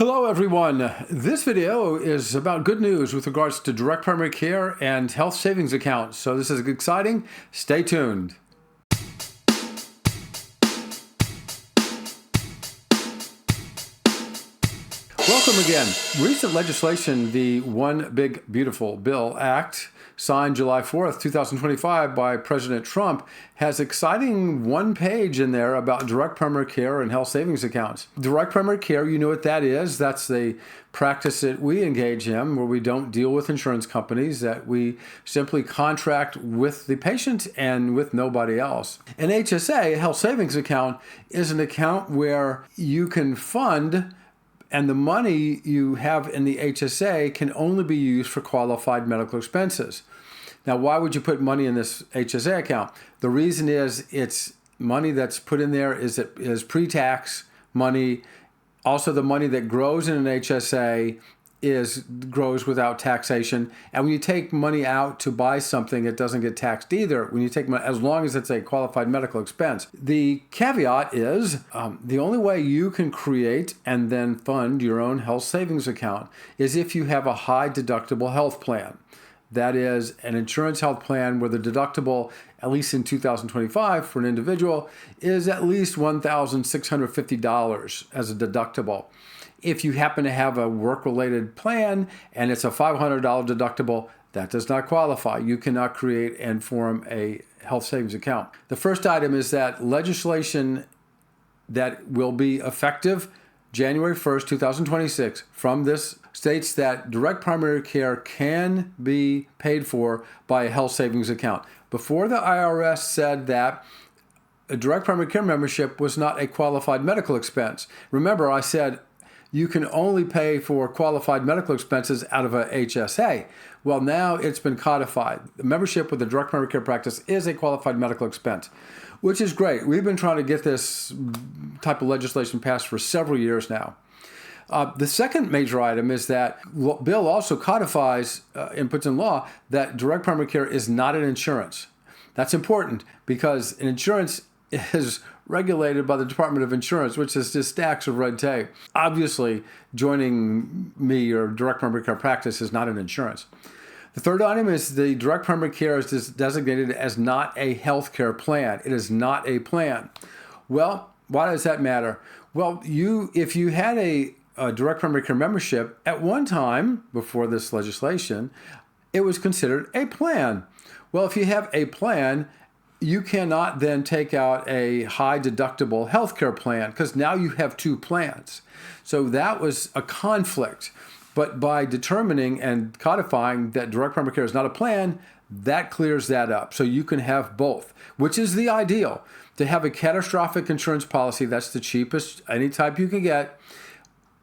Hello everyone. This video is about good news with regards to direct primary care and health savings accounts. So this is exciting. Stay tuned. Welcome again. Recent legislation, the One Big Beautiful Bill Act, signed July 4th, 2025 by President Trump, has exciting one page in there about direct primary care and health savings accounts. Direct primary care, you know what that is. That's the practice that we engage in where we don't deal with insurance companies, that we simply contract with the patient and with nobody else. An HSA, a health savings account, is an account where you can fund, and the money you have in the HSA can only be used for qualified medical expenses. Now, why would you put money in this HSA account? The reason is it's money that's put in there is pre-tax money. Also, the money that grows in an HSA grows without taxation. And when you take money out to buy something, it doesn't get taxed either. When you take money, as long as it's a qualified medical expense. The caveat is the only way you can create and then fund your own health savings account is if you have a high deductible health plan. That is an insurance health plan where the deductible, at least in 2025 for an individual, is at least $1,650 as a deductible. If you happen to have a work-related plan and it's a $500 deductible, that does not qualify. You cannot create and form a health savings account. The first item is that legislation that will be effective January 1st, 2026 from this states that direct primary care can be paid for by a health savings account. Before, the IRS said that a direct primary care membership was not a qualified medical expense. Remember, I said you can only pay for qualified medical expenses out of a HSA. Well, now it's been codified. The membership with a direct primary care practice is a qualified medical expense, which is great. We've been trying to get this type of legislation passed for several years now. The second major item is that bill also codifies and puts in law that direct primary care is not an insurance. That's important because an insurance is regulated by the Department of Insurance, which is just stacks of red tape. Obviously, joining me or direct primary care practice is not an insurance. The third item is the direct primary care is designated as not a health care plan. It is not a plan. Well, why does that matter? Well, if you had a direct primary care membership, at one time, before this legislation, it was considered a plan. Well, if you have a plan, you cannot then take out a high deductible healthcare plan because now you have two plans. So that was a conflict. But by determining and codifying that direct primary care is not a plan, that clears that up. So you can have both, which is the ideal. To have a catastrophic insurance policy, that's the cheapest, any type you can get,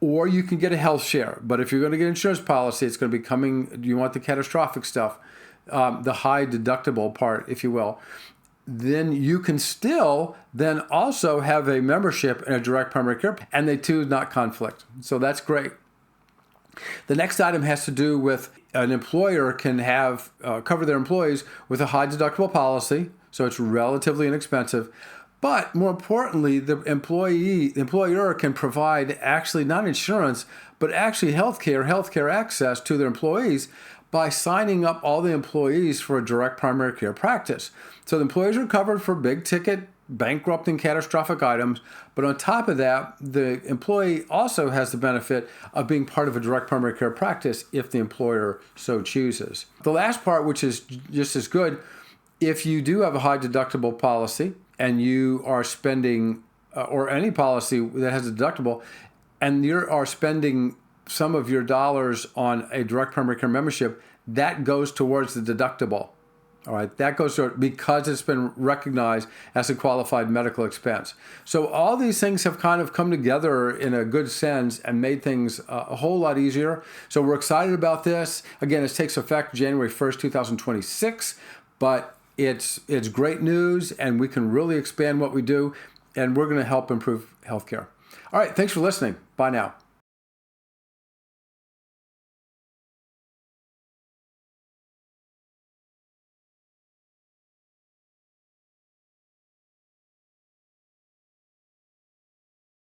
or you can get a health share. But if you're going to get an insurance policy, it's going to be you want the catastrophic stuff, the high deductible part, if you will. Then you can still then also have a membership in a direct primary care, and they do not conflict. So that's great. The next item has to do with an employer can have cover their employees with a high deductible policy, so it's relatively inexpensive. But more importantly, the employer can provide actually not insurance, but actually healthcare access to their employees by signing up all the employees for a direct primary care practice. So the employees are covered for big ticket, bankrupting, catastrophic items. But on top of that, the employee also has the benefit of being part of a direct primary care practice if the employer so chooses. The last part, which is just as good, if you do have a high deductible policy and you are spending, or any policy that has a deductible, and you are spending some of your dollars on a direct primary care membership, that goes towards the deductible. All right, that goes to it because it's been recognized as a qualified medical expense. So all these things have kind of come together in a good sense and made things a whole lot easier. So we're excited about this. Again, it takes effect January 1st, 2026, but it's great news, and we can really expand what we do, and we're going to help improve healthcare. All right, thanks for listening. Bye now.